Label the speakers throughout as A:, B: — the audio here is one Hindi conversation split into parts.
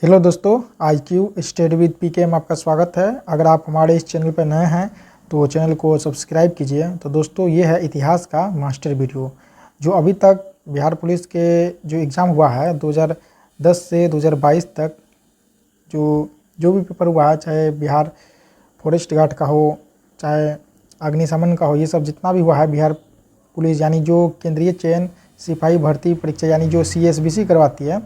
A: हेलो दोस्तों, IQ स्टडी विद पीके में आपका स्वागत है। अगर आप हमारे इस चैनल पर नए हैं तो चैनल को सब्सक्राइब कीजिए। तो दोस्तों, ये है इतिहास का मास्टर वीडियो जो अभी तक बिहार पुलिस के जो एग्ज़ाम हुआ है 2010 से 2022 तक जो भी पेपर हुआ है, चाहे बिहार फॉरेस्ट गार्ड का हो, चाहे अग्निशमन का हो, ये सब जितना भी हुआ है बिहार पुलिस यानी जो केंद्रीय चयन सिपाही भर्ती परीक्षा यानी जो CSBC करवाती है,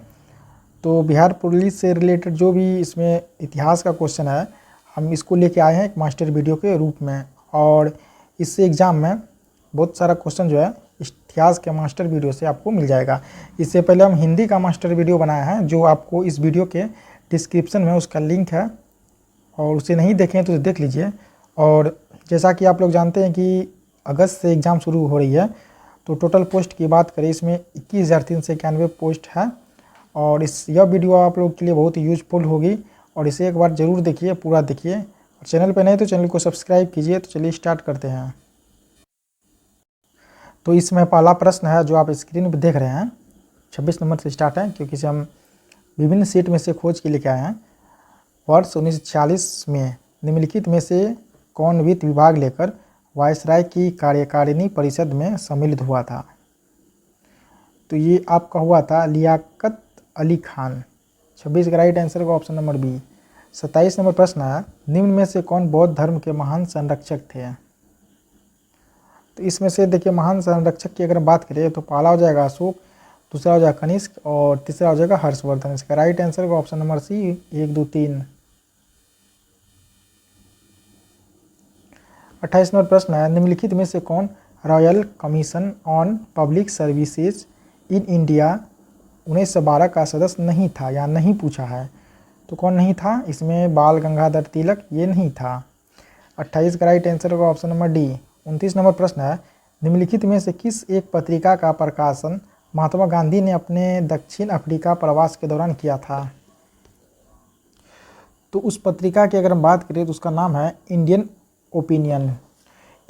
A: तो बिहार पुलिस से रिलेटेड जो भी इसमें इतिहास का क्वेश्चन है, हम इसको लेके आए हैं एक मास्टर वीडियो के रूप में। और इससे एग्ज़ाम में बहुत सारा क्वेश्चन जो है इतिहास के मास्टर वीडियो से आपको मिल जाएगा। इससे पहले हम हिंदी का मास्टर वीडियो बनाया है जो आपको इस वीडियो के डिस्क्रिप्शन में उसका लिंक है, और उसे नहीं देखें तो देख लीजिए। और जैसा कि आप लोग जानते हैं कि अगस्त से एग्ज़ाम शुरू हो रही है, तो टोटल पोस्ट की बात करें इसमें 21,391 पोस्ट है। और यह वीडियो आप लोग के लिए बहुत ही यूजफुल होगी और इसे एक बार ज़रूर देखिए, पूरा देखिए। और चैनल पर नहीं तो चैनल को सब्सक्राइब कीजिए। तो चलिए स्टार्ट करते हैं। तो इसमें पहला प्रश्न है जो आप स्क्रीन पर देख रहे हैं, 26 नंबर से स्टार्ट है क्योंकि इसे हम विभिन्न सीट में से खोज के लेके आए हैं। वर्ष 1946 में निम्नलिखित में से कौन वित्त विभाग लेकर वायसराय की कार्यकारिणी परिषद में सम्मिलित हुआ था? तो ये आपका हुआ था लियाकत अली खान। 26 का राइट आंसर का ऑप्शन नंबर बी। 27 नंबर प्रश्न है, निम्न में से कौन बौद्ध धर्म के महान संरक्षक थे? तो इसमें से देखिए, महान संरक्षक की अगर बात करें तो पहला हो जाएगा अशोक, दूसरा हो जाएगा कनिष्क और तीसरा हो जाएगा हर्षवर्धन। इसका राइट आंसर का ऑप्शन नंबर सी 1, 2, 3। 28 नंबर प्रश्न है, निम्नलिखित में से कौन royal commission on public services in India 1912 का सदस्य नहीं था या नहीं पूछा है? तो कौन नहीं था? इसमें बाल गंगाधर तिलक ये नहीं था। 28 का राइट आंसर होगा ऑप्शन नंबर डी। 29 नंबर प्रश्न है, निम्नलिखित में से किस एक पत्रिका का प्रकाशन महात्मा गांधी ने अपने दक्षिण अफ्रीका प्रवास के दौरान किया था? तो उस पत्रिका की अगर हम बात करें तो उसका नाम है इंडियन ओपिनियन।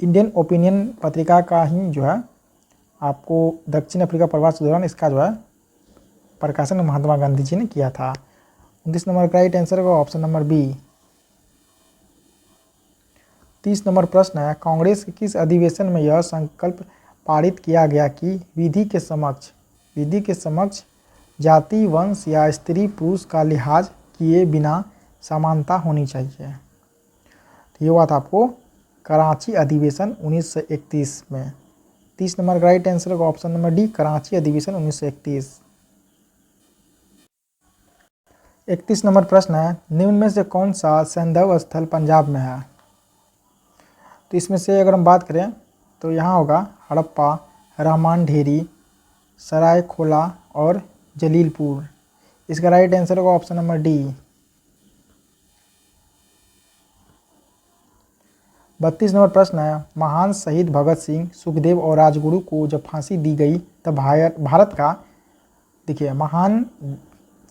A: इंडियन ओपिनियन पत्रिका का ही जो है आपको दक्षिण अफ्रीका प्रवास के दौरान इसका जो है प्रकाशन महात्मा गांधी जी ने किया था। 29 नंबर का राइट आंसर होगा ऑप्शन नंबर बी। 30 नंबर प्रश्न है, कांग्रेस के किस अधिवेशन में यह संकल्प पारित किया गया कि विधि के समक्ष जाति, वंश या स्त्री पुरुष का लिहाज किए बिना समानता होनी चाहिए? तो ये हुआ था आपको कराची अधिवेशन 1931 में। 30 नंबर का राइट आंसर होगा ऑप्शन नंबर डी, कराची अधिवेशन 1931। 31 नंबर प्रश्न है, निम्न में से कौन सा सैंधव स्थल पंजाब में है? तो इसमें से अगर हम बात करें तो यहाँ होगा हड़प्पा, रहमान ढेरी, सराय खोला और जलीलपुर। इसका राइट आंसर होगा ऑप्शन नंबर डी। 32 नंबर प्रश्न है, महान शहीद भगत सिंह, सुखदेव और राजगुरु को जब फांसी दी गई तब भारत का, देखिए, महान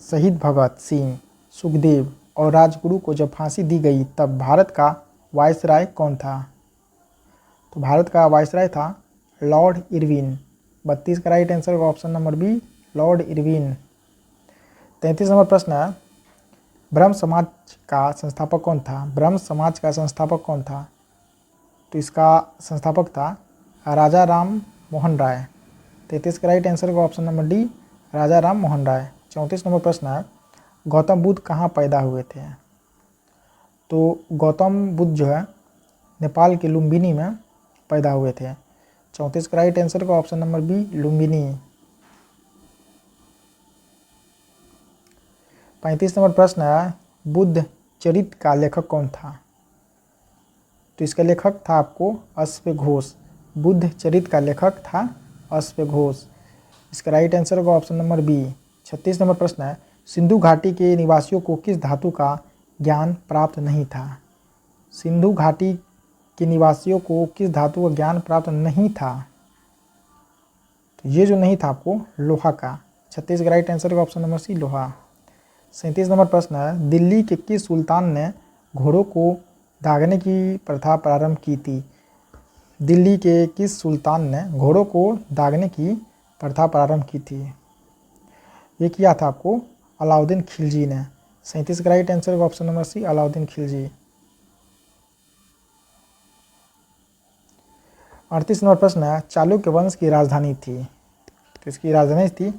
A: शहीद भगत सिंह, सुखदेव और राजगुरु को जब फांसी दी गई तब भारत का वायसराय कौन था? तो भारत का वायसराय था लॉर्ड इरविन। 32 का राइट आंसर होगा option number B, lord Irwin. 33 number प्रश्न है, ब्रह्म समाज का संस्थापक कौन था? ब्रह्म समाज का संस्थापक कौन था? तो इसका संस्थापक था राजा राम मोहन राय। 33 का राइट आंसर होगा ऑप्शन नंबर डी, राजा राम मोहन राय। 34 नंबर प्रश्न है, गौतम बुद्ध कहाँ पैदा हुए थे? तो गौतम बुद्ध जो है नेपाल के लुम्बिनी में पैदा हुए थे। 34 का राइट आंसर का option number B, Lumbini. 35 number प्रश्न है, बुद्ध चरित का लेखक कौन था? तो इसका लेखक था आपको अश्वघोष। बुद्ध चरित का लेखक था अश्वघोष। इसका राइट आंसर होगा ऑप्शन नंबर बी। 36 नंबर प्रश्न है, सिंधु घाटी के निवासियों को किस धातु का ज्ञान प्राप्त नहीं था? सिंधु घाटी के निवासियों को किस धातु का ज्ञान प्राप्त नहीं था? तो ये जो नहीं था आपको लोहा का। 36 का राइट आंसर होगा ऑप्शन नंबर सी, लोहा। 37 नंबर प्रश्न है, दिल्ली के किस सुल्तान ने घोड़ों को दागने की प्रथा प्रारंभ की थी? दिल्ली के किस सुल्तान ने घोड़ों को दागने की प्रथा प्रारंभ की थी? ये किया था आपको अलाउद्दीन खिलजी ने। 37 का राइट आंसर होगा option number C, Alauddin Khilji. 38 number प्रश्न है, चालुक्य वंश की राजधानी थी, तो इसकी राजधानी थी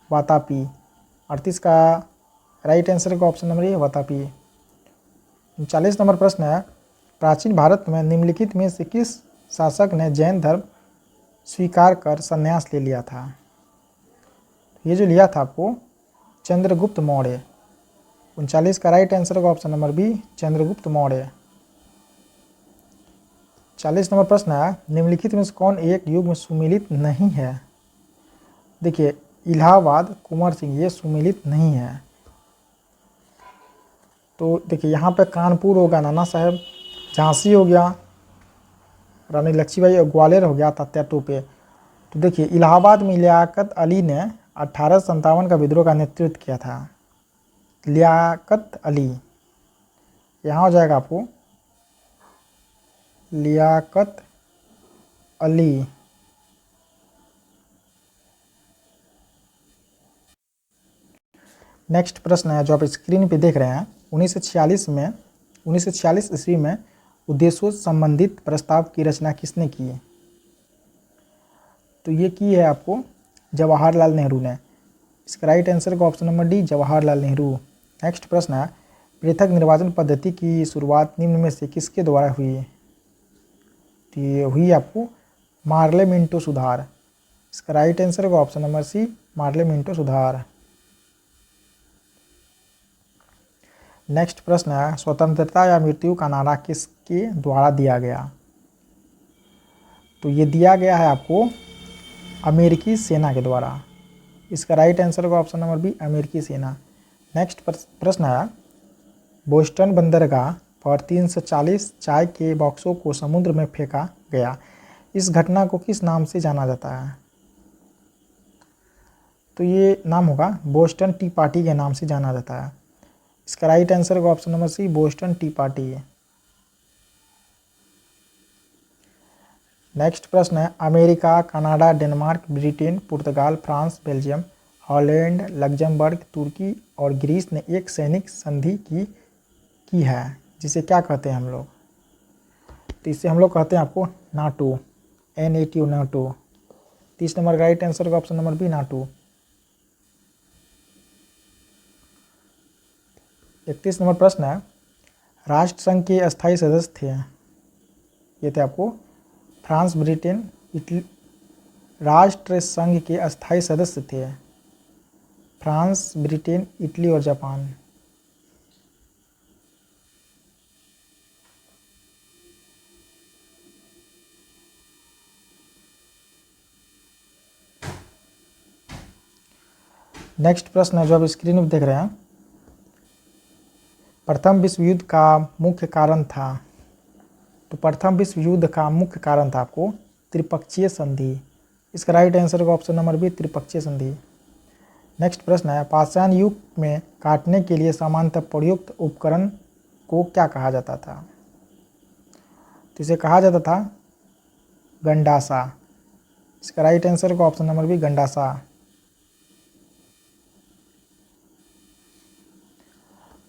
A: वातापी। 38 का राइट आंसर होगा option number A, Vatapi. 39 number प्रश्न है, प्राचीन भारत में निम्नलिखित में से किस शासक ने जैन धर्म स्वीकार कर संन्यास ले लिया था? ये जो लिया था आपको चंद्रगुप्त मौर्य। 39 का राइट आंसर होगा option number B, Chandragupta Maurya. 40 number प्रश्न है, निम्नलिखित में से कौन एक युग में सुमेलित नहीं है? देखिए इलाहाबाद, कुंवर सिंह, ये सुमेलित नहीं है। तो देखिए यहाँ पे कानपुर हो गया नाना साहेब, झांसी हो गया रानी लक्ष्मीबाई, और ग्वालियर हो गया तात्या टोपे। तो देखिए इलाहाबाद में लियाकत अली ने 1857 का विद्रोह का नेतृत्व किया था। लियाकत अली, यहाँ हो जाएगा आपको लियाकत अली। नेक्स्ट प्रश्न है जो आप स्क्रीन पे देख रहे हैं, 1946 ईस्वी में उद्देश्यों संबंधित प्रस्ताव की रचना किसने की? तो ये की है आपको जवाहरलाल नेहरू ने। इसका राइट आंसर का option number D, Jawaharlal Nehru. Next प्रश्न है, पृथक निर्वाचन पद्धति की शुरुआत निम्न में से किसके द्वारा हुई? तो ये हुई आपको मार्ले मिंटो सुधार। इसका राइट आंसर का option number C, Morley Minto सुधार। नेक्स्ट प्रश्न है, स्वतंत्रता या मृत्यु का नारा किसके द्वारा दिया गया? तो ये दिया गया है आपको अमेरिकी सेना के द्वारा। इसका राइट आंसर होगा ऑप्शन नंबर बी, अमेरिकी सेना। नेक्स्ट प्रश्न है, बोस्टन बंदरगाह पर 340 चाय के बॉक्सों को समुद्र में फेंका गया, इस घटना को किस नाम से जाना जाता है? तो ये नाम होगा बोस्टन टी पार्टी के नाम से जाना जाता है। इसका राइट आंसर होगा option number C, Boston tea party. Next प्रश्न है, अमेरिका, कनाडा, डेनमार्क, ब्रिटेन, पुर्तगाल, फ्रांस, बेल्जियम, हॉलैंड, लग्जमबर्ग, तुर्की और ग्रीस ने एक सैनिक संधि की है, जिसे क्या कहते हैं हम लोग? तो इसे हम लोग कहते हैं आपको नाटो, NATO, नाटो। 30 नंबर का राइट आंसर का option number B, NATO. 31 number प्रश्न है, राष्ट्रसंघ के अस्थायी सदस्य थे, ये थे आपको फ्रांस, ब्रिटेन, इटली। राष्ट्र संघ के अस्थायी सदस्य थे फ्रांस, ब्रिटेन, इटली और जापान। नेक्स्ट प्रश्न है जो आप स्क्रीन पर देख रहे हैं, प्रथम विश्व युद्ध का मुख्य कारण था। तो प्रथम विश्व युद्ध का मुख्य कारण था आपको त्रिपक्षीय संधि। इसका राइट आंसर होगा ऑप्शन नंबर बी, त्रिपक्षीय संधि। नेक्स्ट प्रश्न है, पाषाण युग में काटने के लिए सामान्यतः प्रयुक्त उपकरण को क्या कहा जाता था? तो इसे कहा जाता था गंडासा। इसका राइट आंसर होगा ऑप्शन नंबर बी, गंडासा।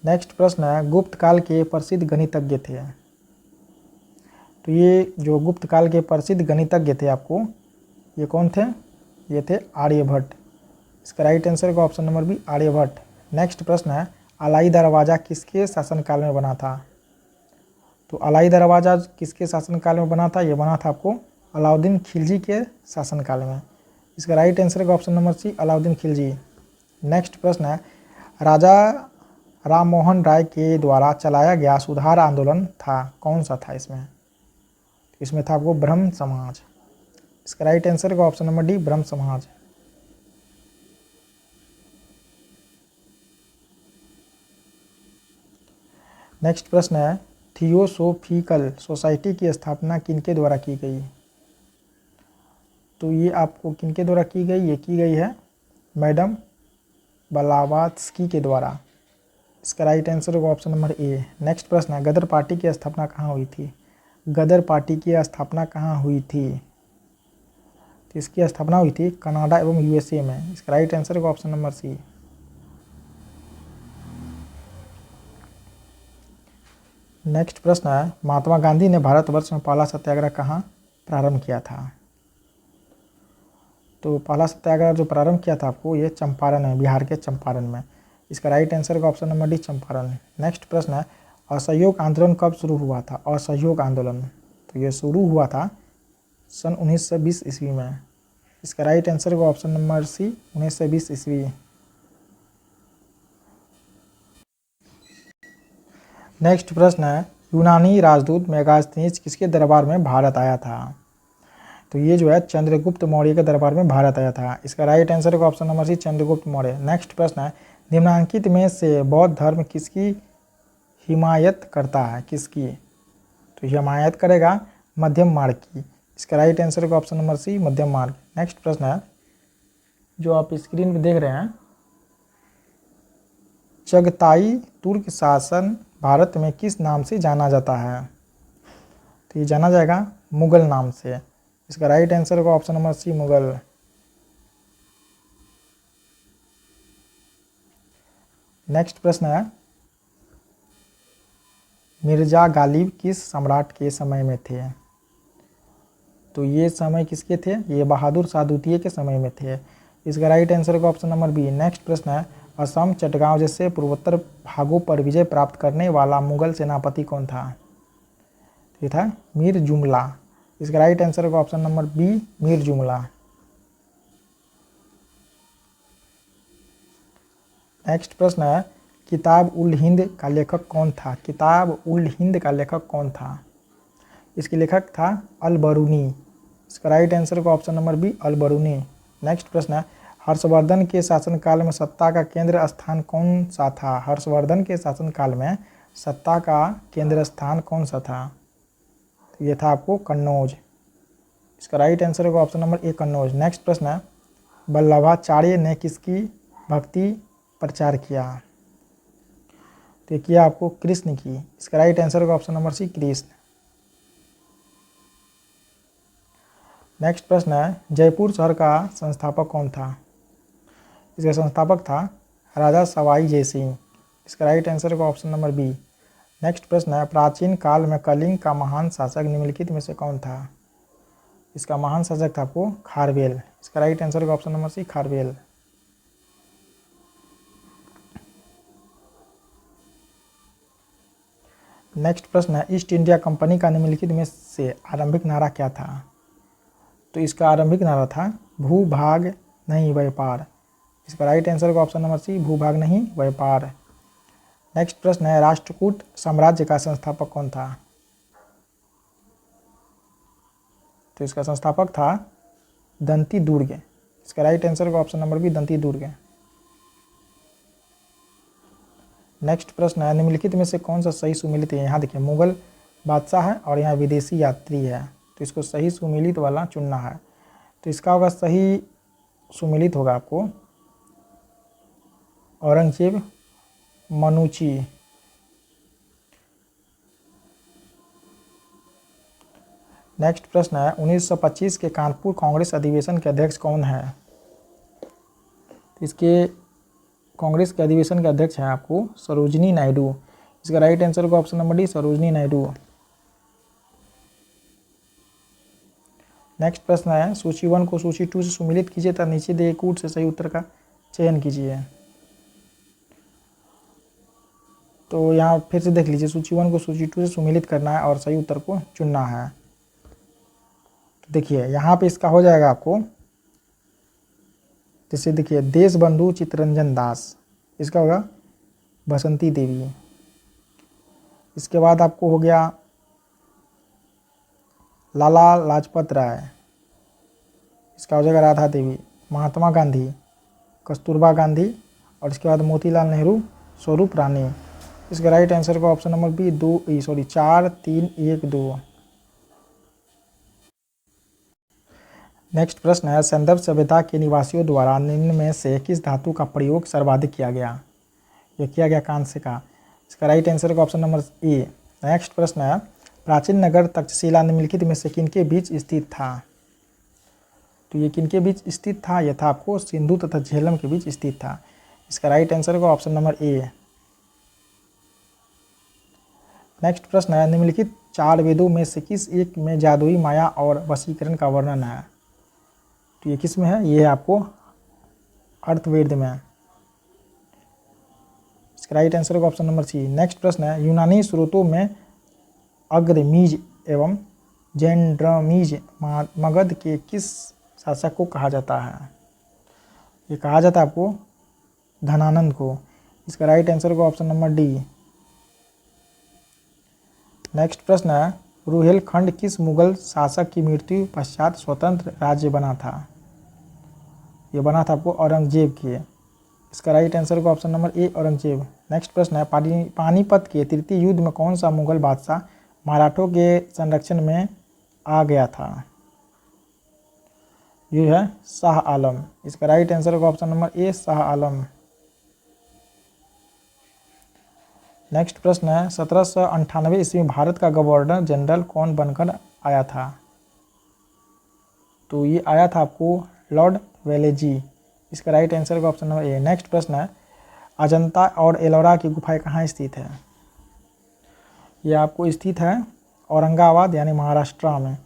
A: नेक्स्ट प्रश्न है, गुप्त काल के प्रसिद्ध गणितज्ञ थे। तो ये जो गुप्त काल के प्रसिद्ध गणितज्ञ थे आपको, ये कौन थे? ये थे आर्यभट्ट। इसका राइट आंसर का option number B, Aryabhata. Next प्रश्न है, अलाई दरवाज़ा किसके शासनकाल में बना था? तो अलाई दरवाज़ा किसके शासनकाल में बना था? ये बना था आपको अलाउद्दीन खिलजी के शासनकाल में। इसका राइट आंसर का option number C, Alauddin Khilji. Next प्रश्न है, राजा राम मोहन राय के द्वारा चलाया गया सुधार आंदोलन था, कौन सा था इसमें? इसमें था आपको ब्रह्म समाज। इसका राइट आंसर का ऑप्शन नंबर डी, ब्रह्म समाज। नेक्स्ट प्रश्न है, थियोसोफिकल सोसाइटी की स्थापना किनके द्वारा की गई? तो ये आपको किनके द्वारा की गई? ये की गई है मैडम ब्लावात्स्की के द्वारा। इसका राइट आंसर होगा ऑप्शन नंबर ए। नेक्स्ट प्रश्न है, गदर पार्टी की स्थापना कहाँ हुई थी? गदर पार्टी की स्थापना कहाँ हुई थी? तो इसकी स्थापना हुई थी कनाडा एवं USA में। इसका राइट आंसर होगा ऑप्शन नंबर सी। नेक्स्ट प्रश्न है, महात्मा गांधी ने भारतवर्ष में पहला सत्याग्रह कहाँ प्रारंभ किया था? तो पहला सत्याग्रह जो प्रारंभ किया था आपको, ये चंपारण है, बिहार के चंपारण में। इसका राइट आंसर का option number D Champaran. Next प्रश्न है, असहयोग आंदोलन कब शुरू हुआ था? असहयोग आंदोलन, तो ये शुरू हुआ था सन 1920 ईस्वी में। इसका राइट आंसर का ऑप्शन नंबर सी 1920 ईस्वी। नेक्स्ट प्रश्न है, यूनानी राजदूत मेगास्थनीज किसके दरबार में भारत आया था? तो ये जो है चंद्रगुप्त मौर्य के दरबार में भारत आया था। इसका राइट आंसर का option number C Chandragupta Maurya. Next प्रश्न है, निम्नलिखित में से बौद्ध धर्म किसकी हिमायत करता है? किसकी? तो हिमायत करेगा मध्यम मार्ग की। इसका राइट आंसर का ऑप्शन नंबर सी मध्यम मार्ग। नेक्स्ट प्रश्न है, जो आप स्क्रीन पे देख रहे हैं, चगताई तुर्क शासन भारत में किस नाम से जाना जाता है? तो ये जाना जाएगा मुगल नाम से। इसका राइट आंसर का option number C Mughal. Next प्रश्न है, मिर्जा गालिब किस सम्राट के समय में थे? तो ये समय किसके थे? ये बहादुर शाह द्वितीय के समय में थे। इसका राइट आंसर का ऑप्शन नंबर बी। नेक्स्ट प्रश्न है, असम, चटगांव जैसे पूर्वोत्तर भागों पर विजय प्राप्त करने वाला मुगल सेनापति कौन था? ये था मीर जुमला। इसका राइट आंसर का ऑप्शन नंबर बी मीर जुमला। नेक्स्ट प्रश्न है, किताब उल हिंद का लेखक कौन था? किताब उल हिंद का लेखक कौन था? इसके लेखक था अल बरूनी। इसका राइट आंसर का option number B L बरूनी। Next प्रश्न है, हर्षवर्धन के शासनकाल में सत्ता का केंद्र स्थान कौन सा था? हर्षवर्धन के शासनकाल में सत्ता का केंद्र स्थान कौन सा था? तो ये था आपको कन्नौज। इसका राइट आंसर का option number A Kannauj. Next प्रश्न है, वल्लभाचार्य ने किसकी भक्ति प्रचार किया? तो ये किया आपको कृष्ण की। इसका राइट आंसर का option number C Krishna. Next प्रश्न है, जयपुर शहर का संस्थापक कौन था? इसका संस्थापक था राजा सवाई जय सिंह। इसका राइट आंसर का ऑप्शन नंबर बी। नेक्स्ट प्रश्न है, प्राचीन काल में कलिंग का महान शासक निम्नलिखित में से कौन था? इसका महान शासक था आपको खारवेल। इसका राइट आंसर का option number C Kharavela. Next प्रश्न है, ईस्ट इंडिया कंपनी का निम्नलिखित में से आरंभिक नारा क्या था? तो इसका आरंभिक नारा था भूभाग नहीं व्यापार। इसका राइट आंसर का ऑप्शन नंबर सी भूभाग नहीं व्यापार। नेक्स्ट प्रश्न है, राष्ट्रकूट साम्राज्य का संस्थापक कौन था? तो इसका संस्थापक था दंती दुर्ग। इसका राइट आंसर का ऑप्शन नंबर बी दंती दुर्ग। नेक्स्ट प्रश्न है, निम्नलिखित में से कौन सा सही सुमेलित है? यहाँ देखिए मुगल बादशाह है और यहाँ विदेशी यात्री है, तो इसको सही सुमेलित वाला चुनना है। तो इसका होगा सही सुमेलित होगा आपको औरंगजेब मनुची। नेक्स्ट प्रश्न है, 1925 के कानपुर कांग्रेस अधिवेशन के अध्यक्ष कौन है? इसके कांग्रेस के अधिवेशन के अध्यक्ष हैं आपको सरोजिनी नायडू। इसका राइट आंसर का option number D Sarojini Naidu. Next प्रश्न है, सूची 1 को सूची 2 से सुमेलित कीजिए तथा नीचे दिए कूट से सही उत्तर का चयन कीजिए। तो यहाँ फिर से देख लीजिए, सूची 1 को सूची 2 से सुमेलित करना है और सही उत्तर को चुनना है। तो देखिए यहाँ पे इसका हो जाएगा आपको, जैसे देखिए देशबंधु चित्तरंजन दास, इसका होगा बसंती देवी। इसके बाद आपको हो गया लाला लाजपत राय, इसका हो जाएगा राधा देवी। महात्मा गांधी कस्तूरबा गांधी और इसके बाद मोतीलाल नेहरू स्वरूप रानी। इसका राइट आंसर का ऑप्शन नंबर बी 4 3 1 2। नेक्स्ट प्रश्न है, संदर्भ सभ्यता के निवासियों द्वारा निम्न में से किस धातु का प्रयोग सर्वाधिक किया गया? यह किया गया कांस्य का। इसका राइट आंसर का ऑप्शन नंबर ए। नेक्स्ट प्रश्न है, प्राचीन नगर तक्षशिला निम्नलिखित में से किनके बीच स्थित था? तो ये किनके बीच स्थित था? यह था आपको सिंधु तथा झेलम के बीच स्थित था। इसका राइट आंसर का ऑप्शन नंबर ए। नेक्स्ट प्रश्न है, निम्नलिखित 4 वेदों में से किस एक में जादुई माया और वशीकरण का वर्णन है? तो ये किस में है? ये है आपको अर्थवेद में। इसका राइट आंसर होगा ऑप्शन नंबर सी। नेक्स्ट प्रश्न है, यूनानी स्रोतों में अग्रमीज एवं जेंड्रमीज मगध के किस शासक को कहा जाता है? ये कहा जाता है आपको धनानंद को। इसका राइट आंसर होगा ऑप्शन नंबर डी। नेक्स्ट प्रश्न है, रुहेलखंड किस मुगल शासक की मृत्यु पश्चात स्वतंत्र राज्य बना था? ये बना था आपको औरंगजेब के। इसका राइट आंसर होगा option number A Aurangzeb. Next प्रश्न है, पानीपत के तृतीय युद्ध में कौन सा मुगल बादशाह मराठों के संरक्षण में आ गया था? ये है शाह आलम। इसका राइट आंसर होगा option number A Shah Alam. Next प्रश्न है, 1798 ईस्वी में भारत का गवर्नर जनरल कौन बनकर आया था? तो ये आया था आपको लॉर्ड वेलेजी। इसका राइट आंसर होगा ऑप्शन नंबर ए। नेक्स्ट प्रश्न है, अजंता और एलोरा की गुफाएं कहाँ स्थित है? ये आपको स्थित है औरंगाबाद यानी महाराष्ट्र में।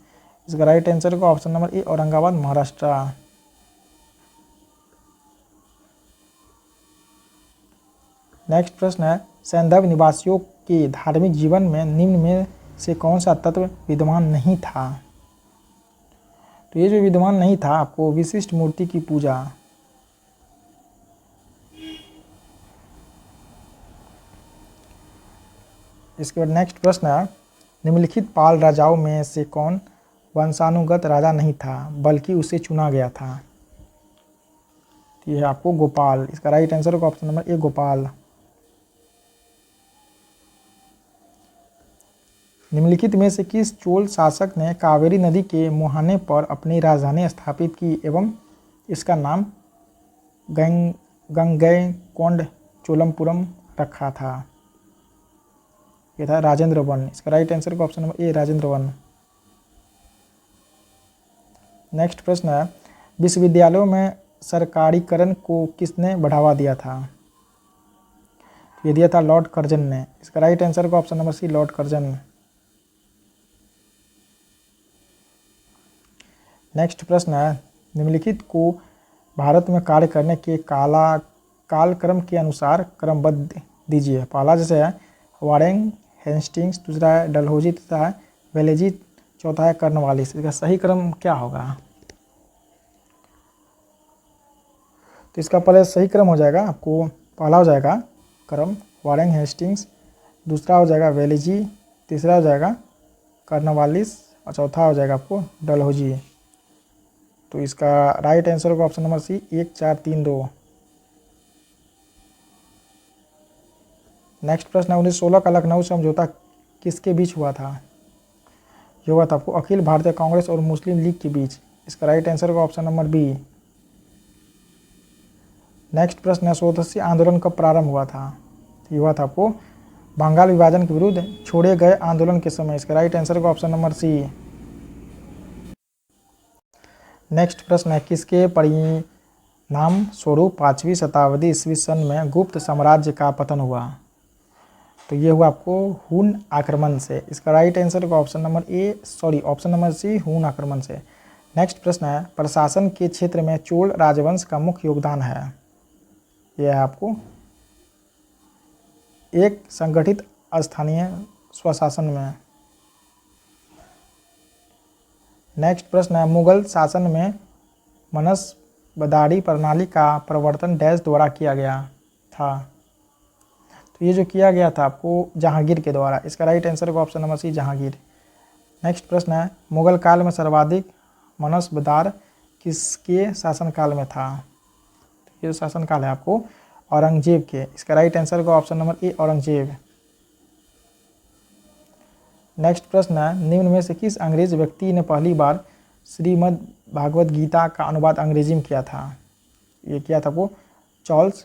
A: इसका राइट आंसर होगा option number A Aurangabad Maharashtra. Next प्रश्न है, सैंधव निवासियों के धार्मिक जीवन में निम्न में से कौन सा तत्व विद्यमान नहीं था? तो ये जो विद्यमान नहीं था आपको विशिष्ट मूर्ति की पूजा। इसके बाद नेक्स्ट प्रश्न है, निम्नलिखित पाल राजाओं में से कौन वंशानुगत राजा नहीं था बल्कि उसे चुना गया था? ये है आपको गोपाल। इसका राइट आंसर होगा ऑप्शन नंबर ए गोपाल। निम्नलिखित में से किस चोल शासक ने कावेरी नदी के मुहाने पर अपनी राजधानी स्थापित की एवं इसका नाम गंगैकोंड चोलमपुरम रखा था? ये था राजेंद्र वन। इसका राइट आंसर का option number A Rajendra one. Next प्रश्न है, विश्वविद्यालयों में सरकारीकरण को किसने बढ़ावा दिया था? ये दिया था लॉर्ड कर्जन ने। इसका राइट आंसर का option number C lord Curzon. Next प्रश्न है, निम्नलिखित को भारत में कार्य करने के कालक्रम के अनुसार क्रमबद्ध दीजिए। पहला जैसे है वारेंग हेस्टिंग्स, दूसरा है डलहौजी, तीसरा है वेलेजी, चौथा है कर्नवालिस। इसका सही क्रम क्या होगा? तो इसका पहले सही क्रम हो जाएगा आपको, पहला हो जाएगा क्रम वारेंग हेस्टिंग्स, दूसरा हो जाएगा वेलेजी, तीसरा हो जाएगा कर्नवालिस और चौथा हो जाएगा आपको डलहौजी। तो इसका राइट आंसर होगा ऑप्शन नंबर सी 1 4 3 2। नेक्स्ट प्रश्न है, 1916 का लखनऊ समझौता किसके बीच हुआ था? ये हुआ था आपको अखिल भारतीय कांग्रेस और मुस्लिम लीग के बीच। इसका राइट आंसर होगा ऑप्शन नंबर बी। नेक्स्ट प्रश्न है, स्वदेशी आंदोलन कब प्रारंभ हुआ था? ये हुआ था आपको बंगाल विभाजन के विरुद्ध छोड़े गए आंदोलन के समय। इसका राइट आंसर होगा ऑप्शन नंबर सी। नेक्स्ट प्रश्न है, किसके परिणाम स्वरूप 5वीं शताब्दी ईस्वी सन में गुप्त साम्राज्य का पतन हुआ? तो ये हुआ आपको हुन आक्रमण से। इसका राइट आंसर होगा ऑप्शन नंबर सी हुन आक्रमण से। नेक्स्ट प्रश्न है, प्रशासन के क्षेत्र में चोल राजवंश का मुख्य योगदान है? यह है आपको एक संगठित स्थानीय स्वशासन में। नेक्स्ट प्रश्न है, मुगल शासन में मनसबदारी प्रणाली का प्रवर्तन डैश द्वारा किया गया था? तो ये जो किया गया था आपको जहांगीर के द्वारा। इसका राइट आंसर होगा option number C Jahangir. Next प्रश्न है, मुगल काल में सर्वाधिक मनसबदार किसके शासनकाल में था? तो ये शासनकाल है आपको औरंगजेब के। इसका राइट आंसर होगा option number A Aurangzeb. Next प्रश्न है, निम्न में से किस अंग्रेज व्यक्ति ने पहली बार श्रीमद् भागवत गीता का अनुवाद अंग्रेजी में किया था? ये किया था वो चार्ल्स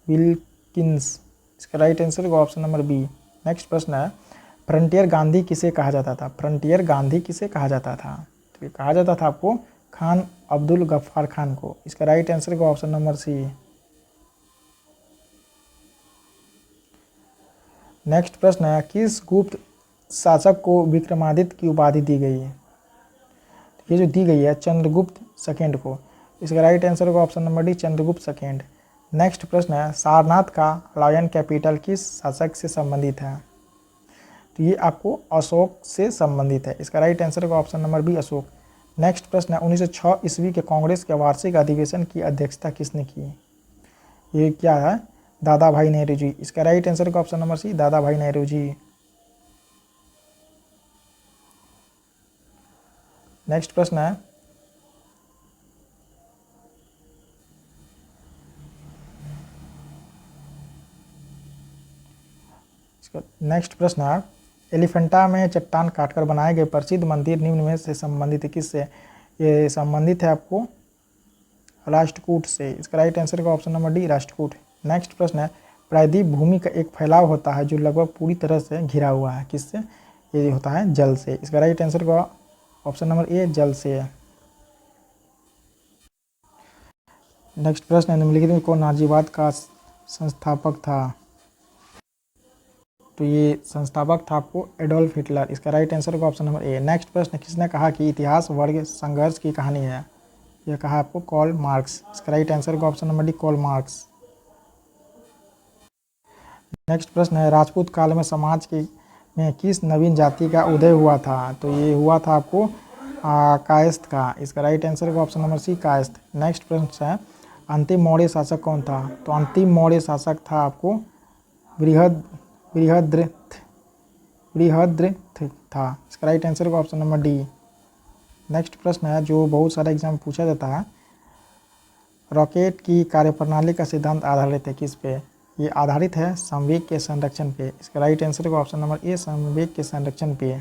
A: विल्किंस। इसका राइट आंसर होगा ऑप्शन नंबर बी। नेक्स्ट प्रश्न है, फ्रंटियर गांधी किसे कहा जाता था? फ्रंटियर गांधी किसे कहा जाता था? तो ये कहा जाता था आपको खान अब्दुल गफ्फार खान को। इसका राइट आंसर होगा ऑप्शन नंबर सी। नेक्स्ट प्रश्न है, किस गुप्त शासक को विक्रमादित्य की उपाधि दी गई है? ये जो दी गई है चंद्रगुप्त सेकेंड को। इसका राइट आंसर होगा option number D, Chandragupta second. Next प्रश्न है, सारनाथ का लायन कैपिटल किस शासक से संबंधित है? तो ये आपको अशोक से संबंधित है। इसका राइट आंसर होगा option number B, Ashok. Next प्रश्न है, 1906 ईस्वी के कांग्रेस के वार्षिक अधिवेशन की अध्यक्षता किसने की? ये क्या है? दादा भाई नेहरू जी। इसका राइट आंसर होगा ऑप्शन नंबर सी, दादा भाई नेहरू जी। नेक्स्ट प्रश्न है, नेक्स्ट प्रश्न है, एलिफेंटा में चट्टान काटकर बनाए गए प्रसिद्ध मंदिर निम्न में से संबंधित है किससे? ये संबंधित है आपको राष्ट्रकूट से। इसका राइट आंसर का option number D, Rashtrakuta. Next प्रश्न है, प्रायद्वीप भूमि का एक फैलाव होता है जो लगभग पूरी तरह से घिरा हुआ है, किससे? ये होता है जल से। इसका राइट आंसर का ऑप्शन नंबर ए, जल से है। नेक्स्ट प्रश्न है, निम्नलिखित में कौन नाजीवाद का संस्थापक था? तो ये संस्थापक था आपको एडोल्फ हिटलर। इसका राइट आंसर होगा ऑप्शन नंबर ए। नेक्स्ट प्रश्न, किसने कहा कि इतिहास वर्ग संघर्ष की कहानी है? यह कहा आपको कार्ल मार्क्स। इसका राइट आंसर होगा option number D, Karl Marx. Next प्रश्न है, राजपूत काल में समाज के में किस नवीन जाति का उदय हुआ था? तो ये हुआ था आपको कायस्थ का। इसका राइट आंसर होगा option number C, Kayastha. Next प्रश्न है, अंतिम मौर्य शासक कौन था? तो अंतिम मौर्य शासक था आपको बृहद्रथ था। इसका राइट आंसर होगा ऑप्शन नंबर डी। नेक्स्ट प्रश्न है, जो बहुत सारे एग्जाम में पूछा जाता है, रॉकेट की कार्यप्रणाली का सिद्धांत आधारित है किस पे? ये आधारित है संवेग के संरक्षण पे। इसका राइट आंसर होगा ऑप्शन नंबर ए, संवेग के संरक्षण पे।